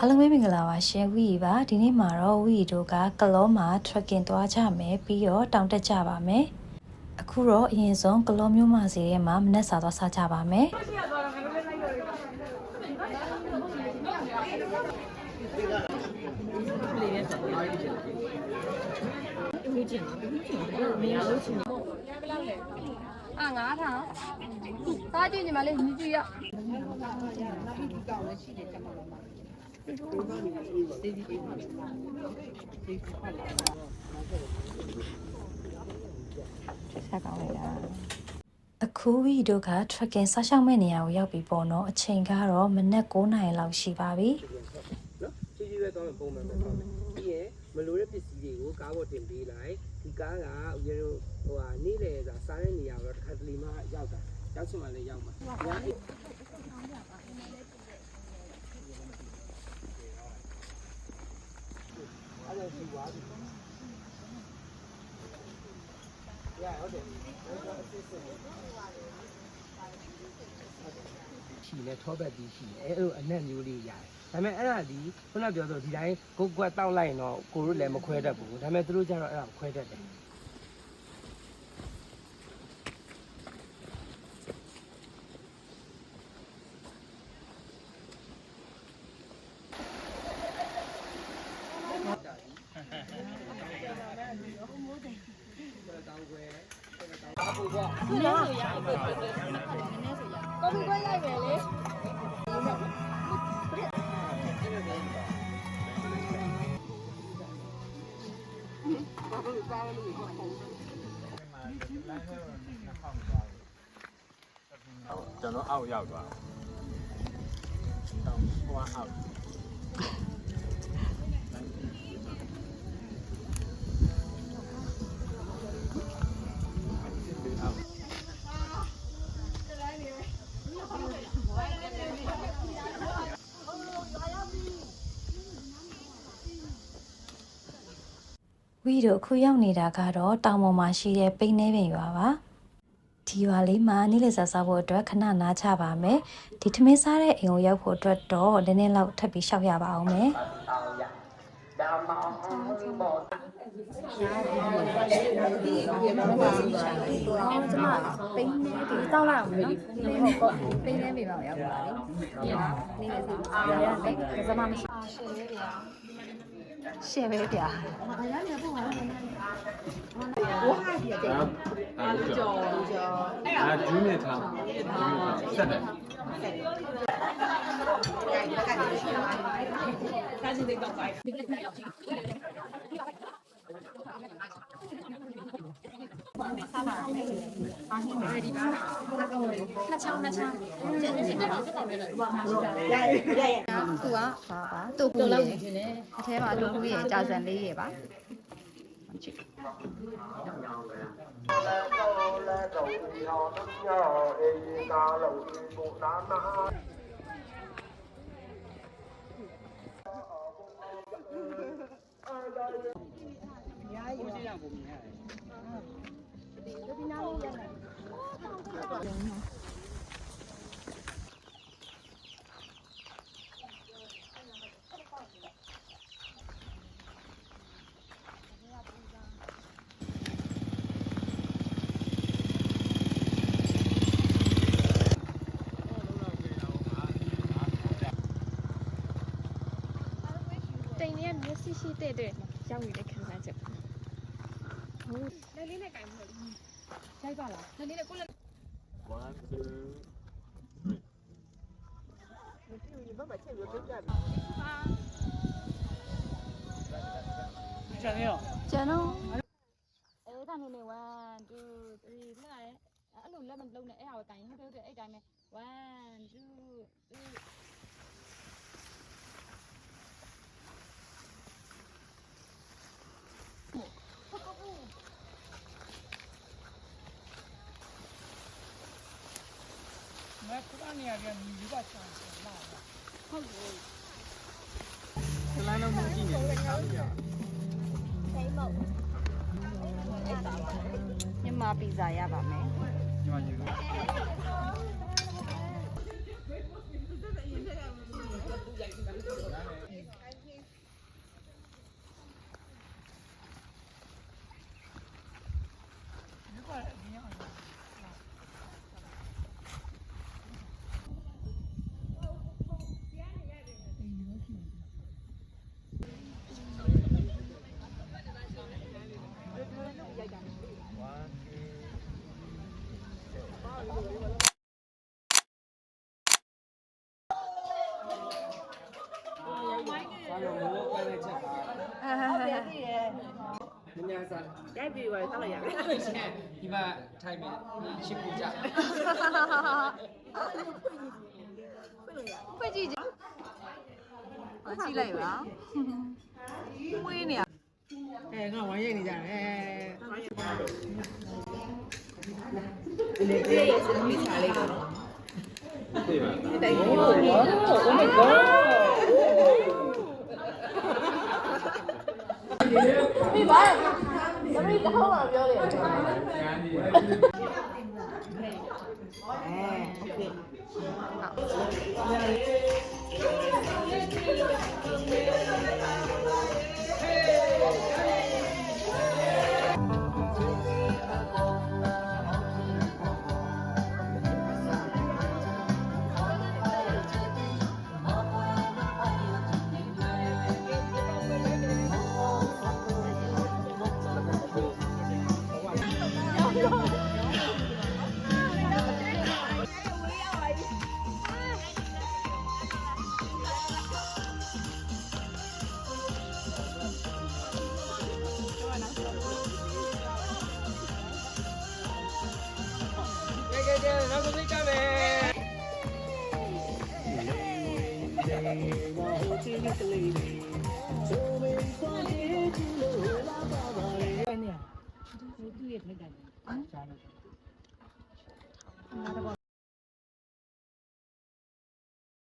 အားလုံးပဲမင်္ဂလာပါရှင်ဝီပါဒီနေ့မှာတော့ဝီတို့ကကလောမှာ trekking သွားကြမယ်ပြီးတော့တောင်တက်ကြပါမယ်အခုတော့အရင်ဆုံးကလောမျိုးမစီထဲမှာမနက်စာသွားစားကြပါမယ်啊，5,000，大姐你们来你就要。ဆက်ကောင်းလိုက်တာအခုဝီတို့က trekking ဆောက်ရှောက်မဲ့နေရာကိုရောက်ပြီပေါ့နော်အချိန်ကတော့မနက်9 နာရီလောက်ရှိပါပြီနော်ချီချီပဲတောင်းပုံမှန်ပဲတောင်းပြီးရင်မလိုတဲ့ပစ္စည်းတွေကိုကားပေါ်တင်ပေးလိုက်ဒီကားကဦးရတို့နေ့လေစားတဲ့နေရာတော့တစ်ခါတလေမှရောက်တာရောက်ချင်မှလည်းရောက်မှာညာအဲ့ဒါဒီဝါဒီရဟုတ်တယ်ရှိလဲထောပတ်ပြီးရှိတယ်အဲ့လိုအနက်မျိုးလေးရတယ်ဒါပေမဲ့အဲ့ဒါဒီခုနပြောဆိုဒီတိုင်းကိုကွက်တောက်လိုက်ရင်တော့ကိုတို့လည်းမခွဲတတ်ဘူးဒါပေမဲ့သူတို့ကျတော့အဲ့ဒါခွဲတတ်တယ်ကျွန်တော်အောက်ရောက်သွားတော့ဟိုအောက်ဝီတို့အခုရောက်နေတာကတော့တောင်ပေါ်မှာရှိတဲ့ပိန်းနှဲပင်ရွာပါဒီရွာလေးမှာနေ့လည်စာစားဖို့အတွက်ခဏနားချပါမယ်ဒီထမင်းစားတဲ့အိမ်ကိုရောက်ဖို့အတွက်တော့နည်းနည်းလောက်ထပ်ပြီးရှောက်ရပါအောင်မယ်ကျွန်မပိန်းနေဒီတောက်လိုက်အောင်နော်ပိန်းနေပြီပါရောက်ပါပြီနေနေစီရတယ်ကစားမရှိရှယ်ပဲဗျာ啊，猪面汤，是的。သူကပါတူပူလေးအထဲမှာတူပူရဲ့ကြာစံလေးရဲ့ပါကြည့်ရှိတဲ့ရောက်နေတဲ့ခံစားချက်ဟုတ်လက်လေးနဲ့ကင်မလို့ရိုက်ပါလားလက်လေးနဲ့ကိုလက် 1 2 3ကျန်တော့အဲ့ဒါနဲ့1 2 3လှရဲအဲ့လိုလက်မလုံးနဲ့အဲ့ဟာကိုတိုင်ဟုတ်တယ်အဲ့တိုင်းပဲ1 2 3မကကနေရပြန်မြူပါချာလာဟုတ်ကဲ့ခလာလုံးမကြည့်နေတယ်ခါလို့ရမြန်မာပီဇာရပါမယ်ညီမကြီးက တော့မလို့ပဲချက်ပါ ဟုတ်တယ်သိရဲ့ ညညာစား ရိုက်ပြီးပါဆောက်လိုက်ရမယ် ဒီမှာထိုင်မယ်ရှစ်ပူကြ ဖွင့်ကြည့်ကြည့်လိုက်ပါဝေးနေရ ငါဝိုင်းရိတ်နေကြတယ် ဒီရဲ့စသမီးချာလေးပေါ့နော် 对吧？ တိုင်ကို Oh my god ပြီပါသမီးတစ်ခေါက်တော့ပြောတယ် ကဲနောက်ဆုံးကြမယ် ဟိုချင်းလေးကလေး